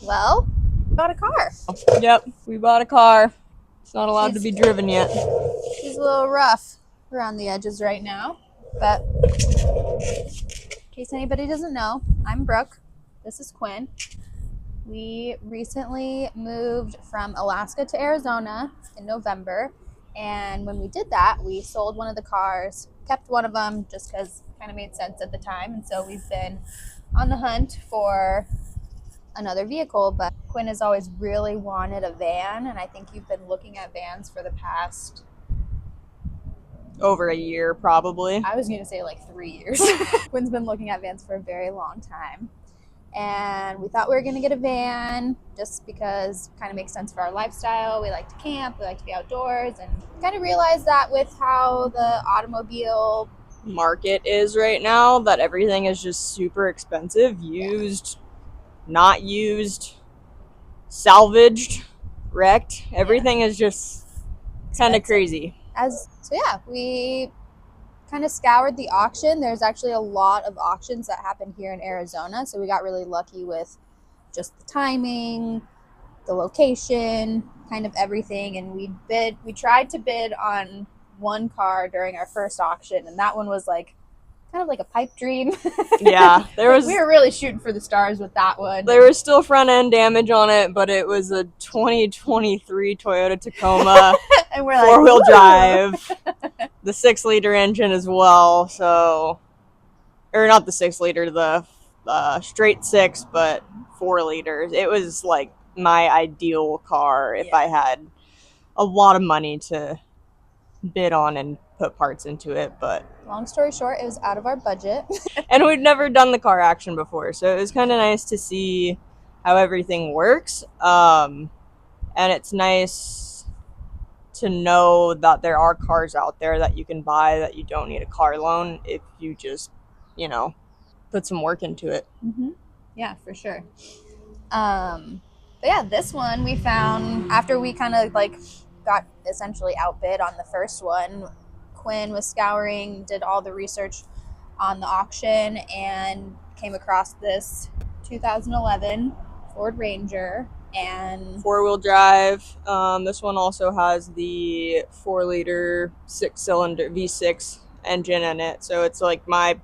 Well, bought a car. Yep, we bought a car. It's not allowed to be driven yet. She's a little rough around the edges right now, but in case anybody doesn't know, I'm Brooke. This is Quinn. We recently moved from Alaska to Arizona in November, and when we did that, we sold one of the cars, kept one of them just because it kind of made sense at the time, and so we've been on the hunt for another vehicle. But Quinn has always really wanted a van, and I think you've been looking at vans for the past, Over a year, probably. I was going to say like 3 years. Quinn's been looking at vans for a very long time. And we thought we were going to get a van just because it kind of makes sense for our lifestyle. We like to camp, we like to be outdoors, and kind of realized that with how the automobile market is right now, that everything is just super expensive. Used, not used, salvaged, wrecked. Everything is just kind of crazy. We kind of scoured the auction. There's actually a lot of auctions that happen here in Arizona, so we got really lucky with just the timing, the location, kind of everything. And we tried to bid on one car during our first auction, and that one was like kind of like a pipe dream. Yeah, we were really shooting for the stars with that one. There was still front end damage on it, but it was a 2023 Toyota Tacoma. And we're four-wheel drive, the 6-liter engine as well. So, or not the 6-liter, the straight 6, but 4 liters. It was like my ideal car if I had a lot of money to bid on and put parts into it. But long story short, it was out of our budget. And we'd never done the car action before, so it was kind of nice to see how everything works. And it's nice to know that there are cars out there that you can buy that you don't need a car loan if you just, put some work into it. Mm-hmm. Yeah, for sure. But yeah, this one we found after we kind of like got essentially outbid on the first one. Quinn was scouring, did all the research on the auction, and came across this 2011 Ford Ranger and 4-wheel drive. This one also has the 4-liter 6-cylinder V6 engine in it, so it's like my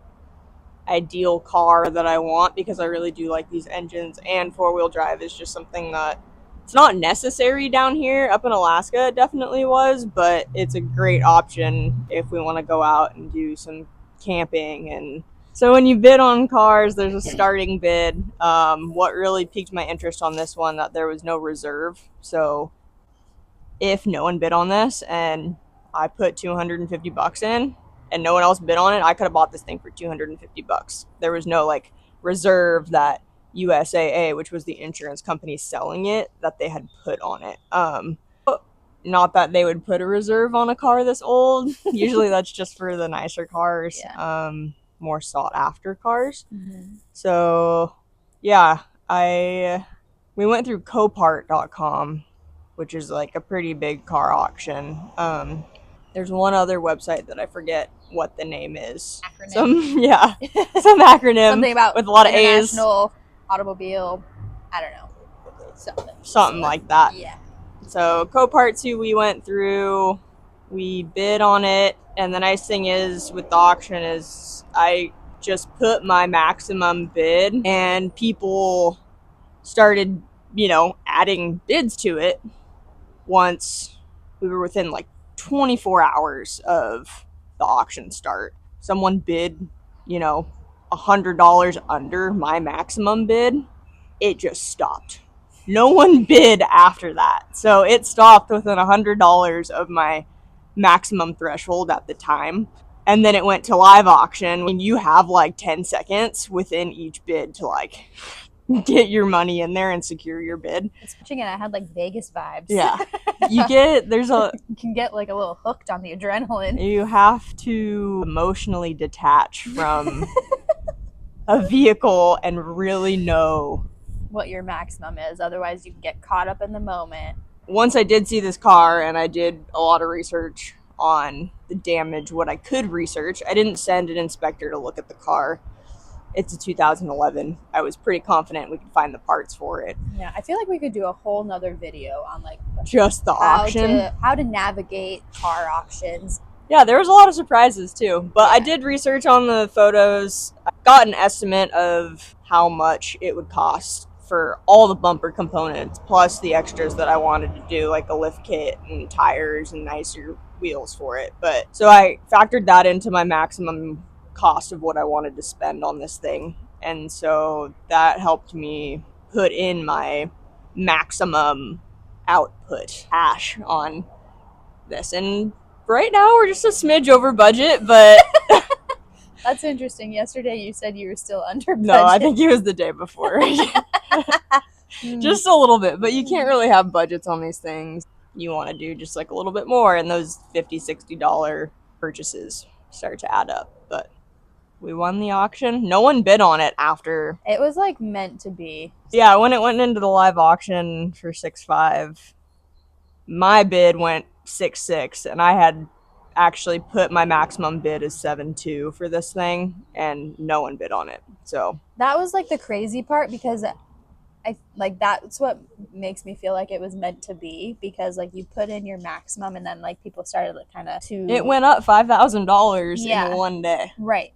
ideal car that I want because I really do like these engines, and 4-wheel drive is just something that it's not necessary down here. Up in Alaska it definitely was, but it's a great option if we want to go out and do some camping. And so when you bid on cars, there's a starting bid. What really piqued my interest on this one, that there was no reserve. So if no one bid on this and I put $250 in and no one else bid on it, I could have bought this thing for $250. There was no like reserve that USAA, which was the insurance company selling it, that they had put on it. Not that they would put a reserve on a car this old. Usually that's just for the nicer cars. Yeah. More sought after cars. Mm-hmm. So yeah, we went through copart.com, which is like a pretty big car auction. There's one other website that I forget what the name is. Acronym. Some acronym. Something about with a lot of A's. International Automobile, I don't know. Something like that. Yeah. So Copart 2 we went through, we bid on it, and the nice thing is with the auction is I just put my maximum bid and people started, adding bids to it once we were within like 24 hours of the auction start. Someone bid, $100 under my maximum bid. It just stopped. No one bid after that. So it stopped within $100 of my maximum threshold at the time. And then it went to live auction. And you have like 10 seconds within each bid to like get your money in there and secure your bid. Watching it, I had like Vegas vibes. Yeah. You can get like a little hooked on the adrenaline. You have to emotionally detach from a vehicle and really know what your maximum is. Otherwise you can get caught up in the moment. Once I did see this car and I did a lot of research on the damage, what I could research, I didn't send an inspector to look at the car. It's a 2011. I was pretty confident we could find the parts for it. Yeah, I feel like we could do a whole nother video on like just the auction. How to navigate car auctions. Yeah, there was a lot of surprises too. But yeah. I did research on the photos. I got an estimate of how much it would cost for all the bumper components, plus the extras that I wanted to do, like a lift kit and tires and nicer wheels for it. But so I factored that into my maximum cost of what I wanted to spend on this thing. And so that helped me put in my maximum output cash on this. And right now we're just a smidge over budget, but that's interesting. Yesterday you said you were still under budget. No, I think it was the day before. Just a little bit, but you can't really have budgets on these things. You want to do just like a little bit more, and those $50-$60 purchases start to add up. But we won the auction. No one bid on it after. It was like meant to be. Yeah, when it went into the live auction for 6.5, my bid went 6.6, and I had actually put my maximum bid as 7.2 for this thing, and no one bid on it. So that was like the crazy part, because I like that's what makes me feel like it was meant to be, because like you put in your maximum and then like people started like kind of to it went up $5,000 in one day. Right.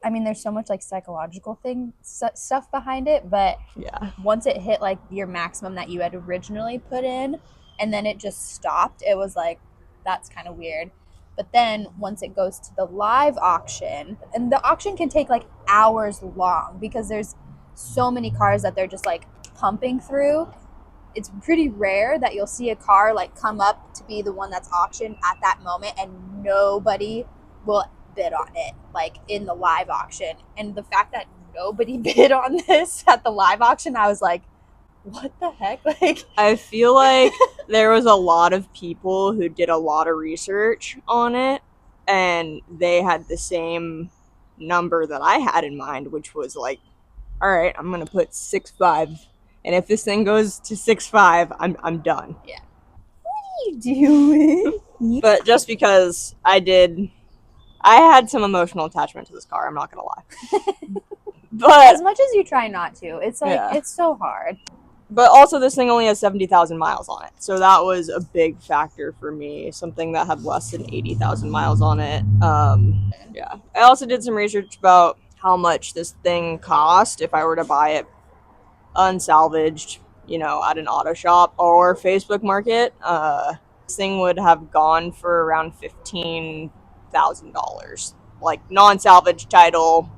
I mean, there's so much like psychological stuff behind it, but yeah, once it hit like your maximum that you had originally put in, and then it just stopped, it was like, that's kind of weird. But then once it goes to the live auction, and the auction can take like hours long because there's so many cars that they're just like pumping through. It's pretty rare that you'll see a car like come up to be the one that's auctioned at that moment and nobody will bid on it like in the live auction. And the fact that nobody bid on this at the live auction, I was like, what the heck? Like, I feel like there was a lot of people who did a lot of research on it, and they had the same number that I had in mind, which was like, all right, I'm gonna put 6.5, and if this thing goes to 6.5, I'm done. Yeah. What are you doing? But just because I had some emotional attachment to this car, I'm not gonna lie. But as much as you try not to, it's like it's so hard. But also, this thing only has 70,000 miles on it, so that was a big factor for me. Something that had less than 80,000 miles on it. Yeah. I also did some research about how much this thing cost if I were to buy it unsalvaged, at an auto shop or Facebook Market. This thing would have gone for around $15,000, like non-salvage title,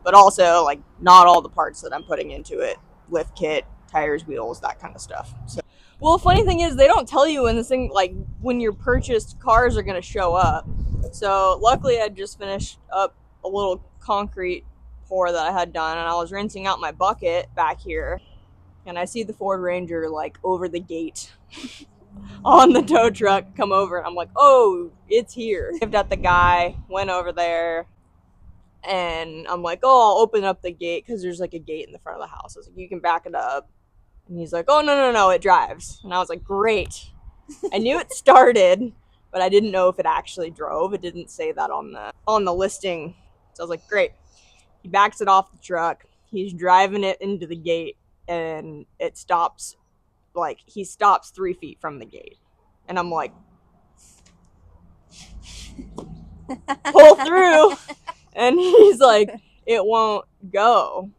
but also like not all the parts that I'm putting into it, lift kit, tires, wheels, that kind of stuff. So, well, the funny thing is they don't tell you when this thing, like when your purchased cars are going to show up. So luckily I just finished up a little concrete pour that I had done, and I was rinsing out my bucket back here, and I see the Ford Ranger like over the gate on the tow truck come over, and I'm like, oh, it's here. Waved at the guy, went over there, and I'm like, oh, I'll open up the gate because there's like a gate in the front of the house. I was like, you can back it up. And he's like, oh, no, it drives. And I was like, great. I knew it started, but I didn't know if it actually drove. It didn't say that on the listing. So I was like, great. He backs it off the truck. He's driving it into the gate, and it stops. Like, he stops 3 feet from the gate. And I'm like, pull through. And he's like, it won't go.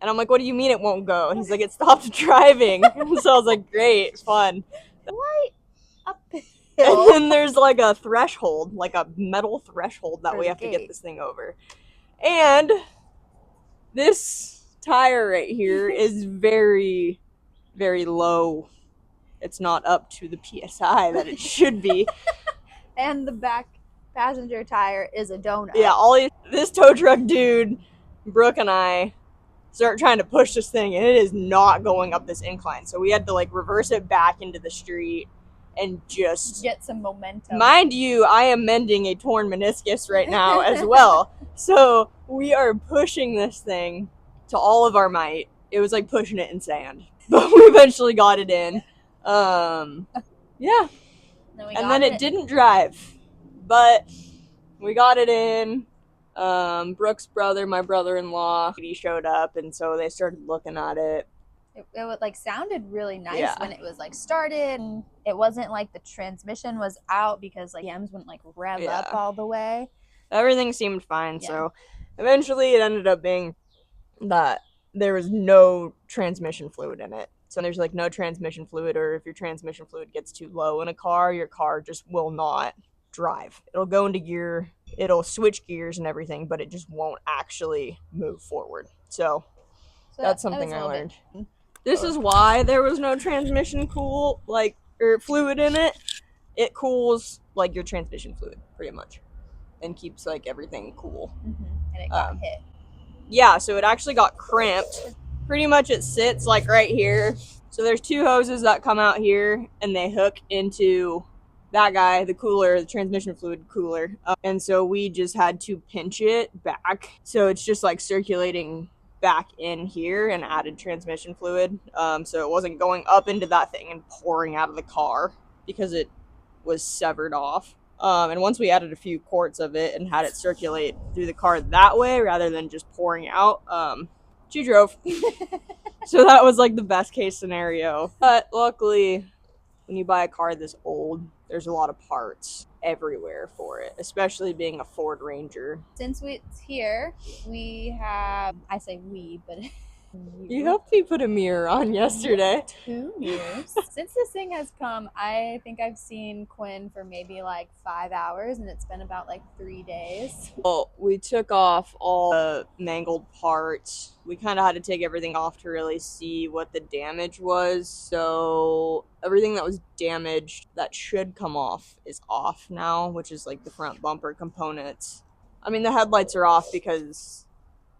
And I'm like, what do you mean it won't go? And he's like, it stopped driving. And so I was like, great, fun. Right up the hill. And then there's like a threshold, like a metal threshold that we have to get this thing over. And this tire right here is very, very low. It's not up to the PSI that it should be. And the back passenger tire is a donut. Yeah, this tow truck dude, Brooke, and I start trying to push this thing, and it is not going up this incline. So we had to like reverse it back into the street and just get some momentum. Mind you, I am mending a torn meniscus right now as well. So we are pushing this thing to all of our might. It was like pushing it in sand, but we eventually got it in. Yeah. Then it didn't drive, but we got it in. Brooke's brother, my brother-in-law, he showed up, and so they started looking at it. It would, like, sounded really nice Yeah. when it was like started. It wasn't like the transmission was out because like M's wouldn't like rev Yeah. up all the way. Everything seemed fine. Yeah. So eventually it ended up being that there was no transmission fluid in it. So there's like no transmission fluid, or if your transmission fluid gets too low in a car, your car just will not drive. It'll go into gear, it'll switch gears and everything, but it just won't actually move forward. So that's something I learned. This is why there was no transmission fluid in it. It cools like your transmission fluid pretty much, and keeps like everything cool. Mm-hmm. And it got hit. Yeah, so it actually got crimped. Pretty much it sits like right here. So there's two hoses that come out here, and they hook into that guy, the cooler, the transmission fluid cooler. And so we just had to pinch it back. So it's just like circulating back in here and added transmission fluid. So it wasn't going up into that thing and pouring out of the car because it was severed off. And once we added a few quarts of it and had it circulate through the car that way rather than just pouring out, she drove. So that was like the best case scenario. But luckily, when you buy a car this old, there's a lot of parts everywhere for it, especially being a Ford Ranger. Since it's here, we have, I say we, but you helped me put a mirror on yesterday. 2 mirrors. Since this thing has come, I think I've seen Quinn for maybe like 5 hours, and it's been about like 3 days. Well, we took off all the mangled parts. We kind of had to take everything off to really see what the damage was. So everything that was damaged that should come off is off now, which is like the front bumper components. I mean, the headlights are off because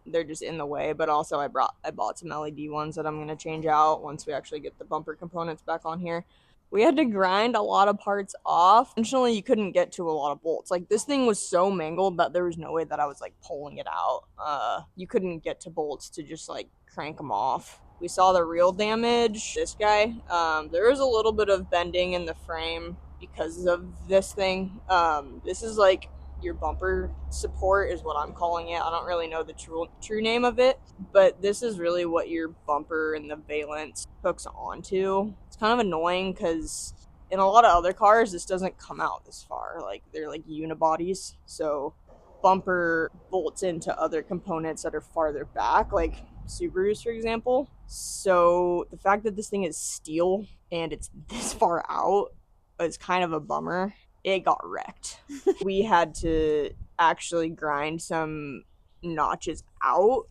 they're just in the way, but also I bought some LED ones that I'm going to change out once we actually get the bumper components back on here. We had to grind a lot of parts off. Intentionally, you couldn't get to a lot of bolts. Like, this thing was so mangled that there was no way that I was like pulling it out. You couldn't get to bolts to just like crank them off. We saw the real damage. This guy, there was a little bit of bending in the frame because of this thing. This is like your bumper support is what I'm calling it. I don't really know the true name of it, but this is really what your bumper and the valence hooks onto. It's kind of annoying because in a lot of other cars, this doesn't come out this far. Like, they're like unibodies, so bumper bolts into other components that are farther back, like Subarus, for example. So the fact that this thing is steel and it's this far out is kind of a bummer. It got wrecked. We had to actually grind some notches out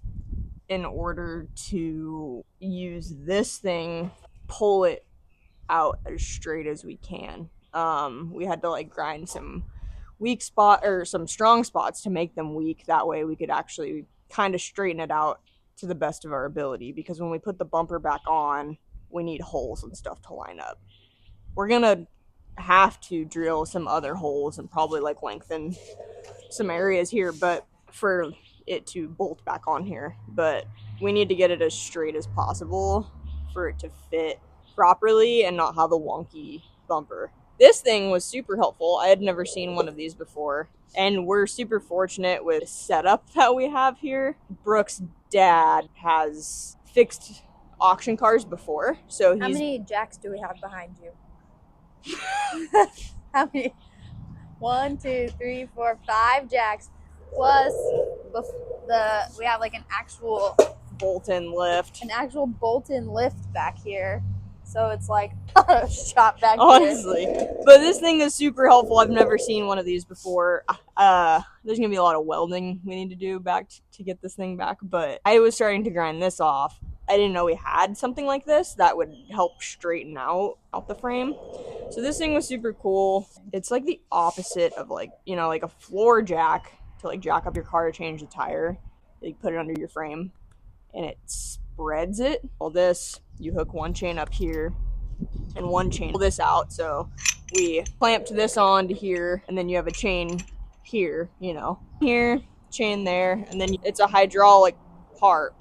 in order to use this thing, pull it out as straight as we can. We had to like grind some some strong spots to make them weak. That way we could actually kind of straighten it out to the best of our ability, because when we put the bumper back on, we need holes and stuff to line up. We're gonna have to drill some other holes and probably like lengthen some areas here, but for it to bolt back on here. But we need to get it as straight as possible for it to fit properly and not have a wonky bumper. This thing was super helpful. I had never seen one of these before, and we're super fortunate with the setup that we have here. Brooke's dad has fixed auction cars before, so How many jacks do we have behind you? How many? 1, 2, 3, 4, 5 jacks. Plus we have like an actual bolt-in lift. An actual bolt-in lift back here. So it's like a shop back honestly here. But this thing is super helpful. I've never seen one of these before. There's gonna be a lot of welding we need to do back to get this thing back, but I was starting to grind this off. I didn't know we had something like this that would help straighten out the frame. So this thing was super cool. It's like the opposite of like, you know, like a floor jack to like jack up your car to change the tire. You put it under your frame and it spreads it. All this, you hook one chain up here and one chain, pull this out. So we clamped this onto here, and then you have a chain here, you know, here, chain there, and then it's a hydraulic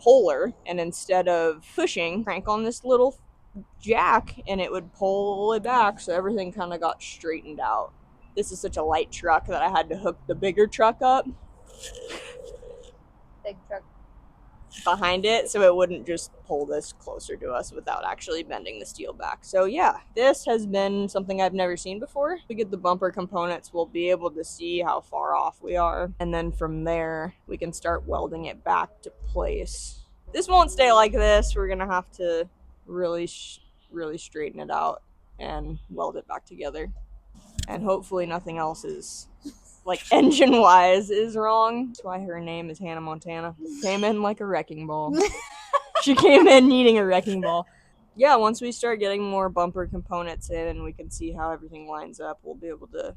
puller, and instead of pushing, crank on this little jack and it would pull it back, so everything kind of got straightened out. This is such a light truck that I had to hook the bigger truck up Big truck. behind it, so it wouldn't just pull this closer to us without actually bending the steel back. So yeah, this has been something I've never seen before. If we get the bumper components, we'll be able to see how far off we are, and then from there we can start welding it back to place. This won't stay like this. We're gonna have to really straighten it out and weld it back together, and hopefully nothing else is like engine wise is wrong. That's why her name is Hannah Montana. Came in like a wrecking ball. She came in needing a wrecking ball. Yeah, once we start getting more bumper components in and we can see how everything lines up, we'll be able to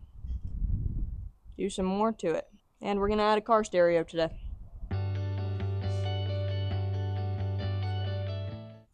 do some more to it. And we're gonna add a car stereo today.